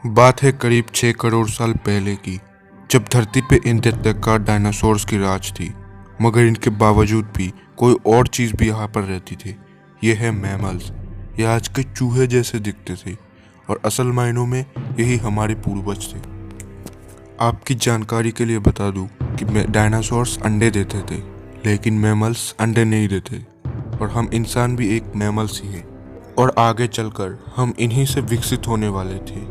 बात है करीब 6 करोड़ साल पहले की, जब धरती पे इन दंतकार डायनासोर्स की राज थी। मगर इनके बावजूद भी कोई और चीज़ भी यहाँ पर रहती थी। ये है मैमल्स। ये आज के चूहे जैसे दिखते थे और असल मायनों में यही हमारे पूर्वज थे। आपकी जानकारी के लिए बता दूं कि डायनासोर्स अंडे देते थे, लेकिन मैमल्स अंडे नहीं देते। और हम इंसान भी एक मैमल्स ही हैं और आगे चलकर हम इन्हीं से विकसित होने वाले थे।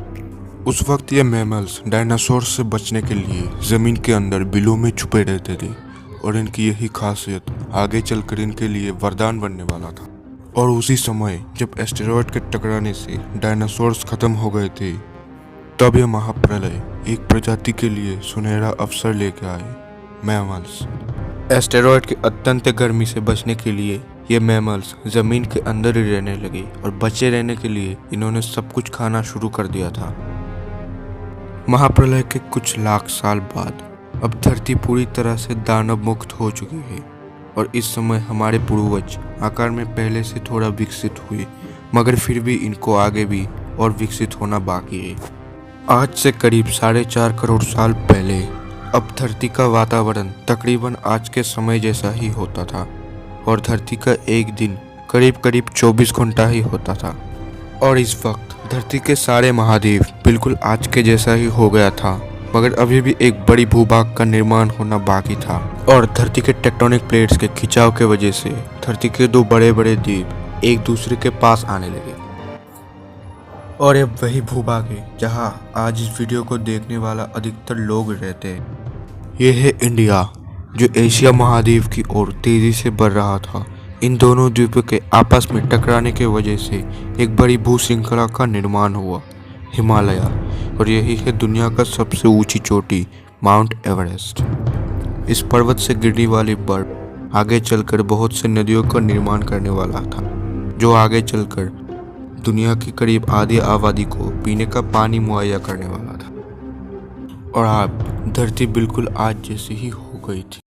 उस वक्त ये मैमल्स डायनासोर से बचने के लिए ज़मीन के अंदर बिलों में छुपे रहते थे और इनकी यही खासियत आगे चलकर इनके लिए वरदान बनने वाला था। और उसी समय जब एस्टेरॉयड के टकराने से डायनासोर्स खत्म हो गए थे, तब यह महाप्रलय एक प्रजाति के लिए सुनहरा अवसर लेके आए, मैमल्स। एस्टेरॉयड की अत्यंत गर्मी से बचने के लिए ये मैमल्स ज़मीन के अंदर ही रहने लगे और बचे रहने के लिए इन्होंने सब कुछ खाना शुरू कर दिया था। महाप्रलय के कुछ लाख साल बाद अब धरती पूरी तरह से दानव मुक्त हो चुकी है और इस समय हमारे पूर्वज आकार में पहले से थोड़ा विकसित हुए, मगर फिर भी इनको आगे भी और विकसित होना बाकी है। आज से करीब 4.5 करोड़ साल पहले अब धरती का वातावरण तकरीबन आज के समय जैसा ही होता था और धरती का एक दिन करीब करीब 24 घंटा ही होता था। और इस वक्त धरती के सारे महाद्वीप बिल्कुल आज के जैसा ही हो गया था, मगर अभी भी एक बड़ी भूभाग का निर्माण होना बाकी था। और धरती के टेक्टोनिक प्लेट्स के खिंचाव के वजह से धरती के दो बड़े बड़े द्वीप एक दूसरे के पास आने लगे। और अब वही भूभाग है जहां आज इस वीडियो को देखने वाला अधिकतर लोग रहते हैं। यह है इंडिया, जो एशिया महाद्वीप की ओर तेजी से बढ़ रहा था। इन दोनों द्वीपों के आपस में टकराने की वजह से एक बड़ी भू श्रृंखला का निर्माण हुआ, हिमालय। और यही है दुनिया का सबसे ऊंची चोटी, माउंट एवरेस्ट। इस पर्वत से गिरने वाली बर्फ आगे चलकर बहुत से नदियों का निर्माण करने वाला था, जो आगे चलकर दुनिया की करीब आधी आबादी को पीने का पानी मुहैया करने वाला था। और अब धरती बिल्कुल आज जैसी ही हो गई थी,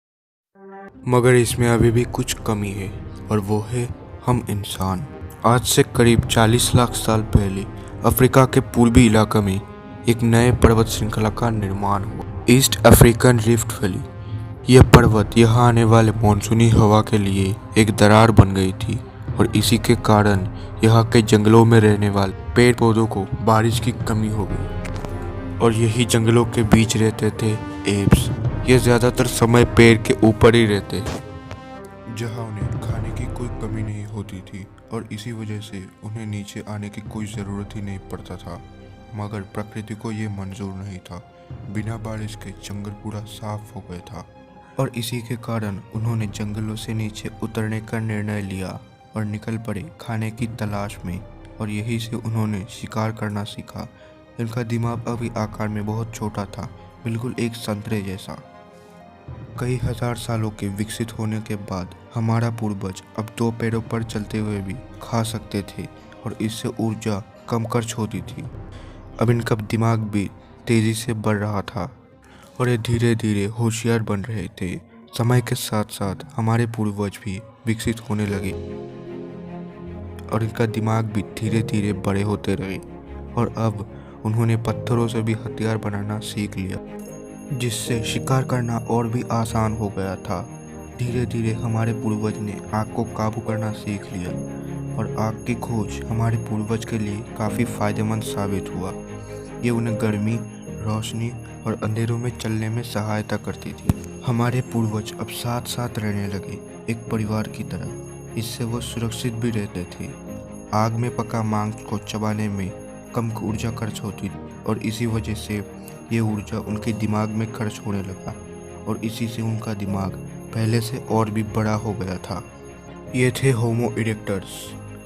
मगर इसमें अभी भी कुछ कमी है, और वो है हम इंसान। आज से करीब 40 लाख साल पहले अफ्रीका के पूर्वी इलाके में एक नए पर्वत श्रृंखला का निर्माण हुआ, ईस्ट अफ्रीकन रिफ्ट वैली। यह पर्वत यहाँ आने वाले मानसूनी हवा के लिए एक दरार बन गई थी और इसी के कारण यहाँ के जंगलों में रहने वाले पेड़ पौधों को बारिश की कमी हो गई। और यही जंगलों के बीच रहते थे एप्स। ये ज़्यादातर समय पेड़ के ऊपर ही रहते हैं, जहाँ उन्हें खाने की कोई कमी नहीं होती थी और इसी वजह से उन्हें नीचे आने की कोई ज़रूरत ही नहीं पड़ता था। मगर प्रकृति को ये मंजूर नहीं था। बिना बारिश के जंगल पूरा साफ हो गया था और इसी के कारण उन्होंने जंगलों से नीचे उतरने का निर्णय लिया और निकल पड़े खाने की तलाश में। और यही से उन्होंने शिकार करना सीखा। इनका दिमाग अभी आकार में बहुत छोटा था, बिल्कुल एक संतरे जैसा। कई हजार सालों के विकसित होने के बाद हमारा पूर्वज अब 2 पैरों पर चलते हुए भी खा सकते थे और इससे ऊर्जा कम खर्च होती थी। अब इनका दिमाग भी तेज़ी से बढ़ रहा था और ये धीरे धीरे होशियार बन रहे थे। समय के साथ साथ हमारे पूर्वज भी विकसित होने लगे और इनका दिमाग भी धीरे धीरे बड़े होते रहे और अब उन्होंने पत्थरों से भी हथियार बनाना सीख लिया, जिससे शिकार करना और भी आसान हो गया था। धीरे धीरे हमारे पूर्वज ने आग को काबू करना सीख लिया और आग की खोज हमारे पूर्वज के लिए काफ़ी फायदेमंद साबित हुआ। ये उन्हें गर्मी, रोशनी और अंधेरों में चलने में सहायता करती थी। हमारे पूर्वज अब साथ साथ रहने लगे, एक परिवार की तरह। इससे वो सुरक्षित भी रहते थे। आग में पका मांस को चबाने में कम ऊर्जा खर्च होती और इसी वजह से ये ऊर्जा उनके दिमाग में खर्च होने लगा और इसी से उनका दिमाग पहले से और भी बड़ा हो गया था। ये थे होमो इरेक्टस,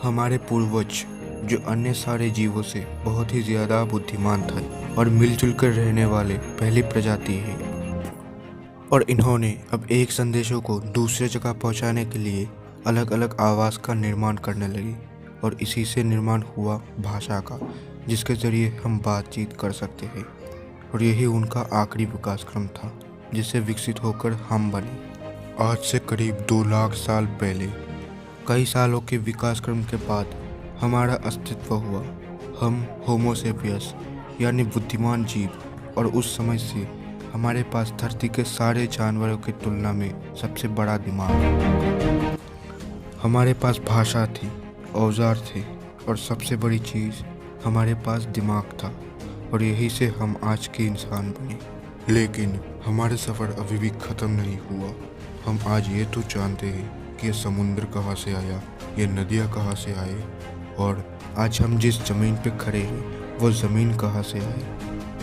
हमारे पूर्वज, जो अन्य सारे जीवों से बहुत ही ज़्यादा बुद्धिमान थे और मिलजुल कर रहने वाले पहली प्रजाति है। और इन्होंने अब एक संदेशों को दूसरे जगह पहुंचाने के लिए अलग अलग आवाज़ का निर्माण करने लगे और इसी से निर्माण हुआ भाषा का, जिसके ज़रिए हम बातचीत कर सकते हैं। और यही उनका आखिरी विकास क्रम था, जिससे विकसित होकर हम बने। आज से करीब 2 लाख साल पहले कई सालों के विकास क्रम के बाद हमारा अस्तित्व हुआ। हम होमो सेपियस यानी बुद्धिमान जीव, और उस समय से हमारे पास धरती के सारे जानवरों की तुलना में सबसे बड़ा दिमाग है। हमारे पास भाषा थी, औजार थे, और सबसे बड़ी चीज़ हमारे पास दिमाग था, और यही से हम आज के इंसान बने। लेकिन हमारा सफ़र अभी भी ख़त्म नहीं हुआ। हम आज ये तो जानते हैं कि ये समुद्र कहाँ से आया, ये नदियाँ कहाँ से आए, और आज हम जिस ज़मीन पे खड़े हैं वो ज़मीन कहाँ से आई,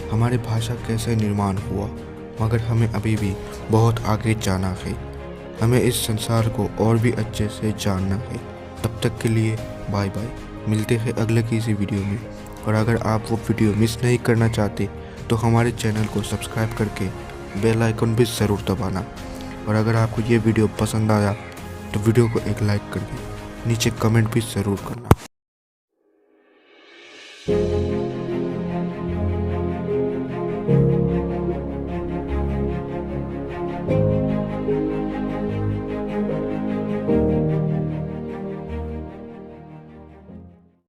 हमारी भाषा कैसे निर्माण हुआ। मगर हमें अभी भी बहुत आगे जाना है। हमें इस संसार को और भी अच्छे से जानना है। तब तक के लिए बाय बाय। मिलते हैं अगले किसी वीडियो में। और अगर आप वो वीडियो मिस नहीं करना चाहते तो हमारे चैनल को सब्सक्राइब करके बेल आइकन भी ज़रूर दबाना। और अगर आपको ये वीडियो पसंद आया तो वीडियो को एक लाइक करके नीचे कमेंट भी ज़रूर करना।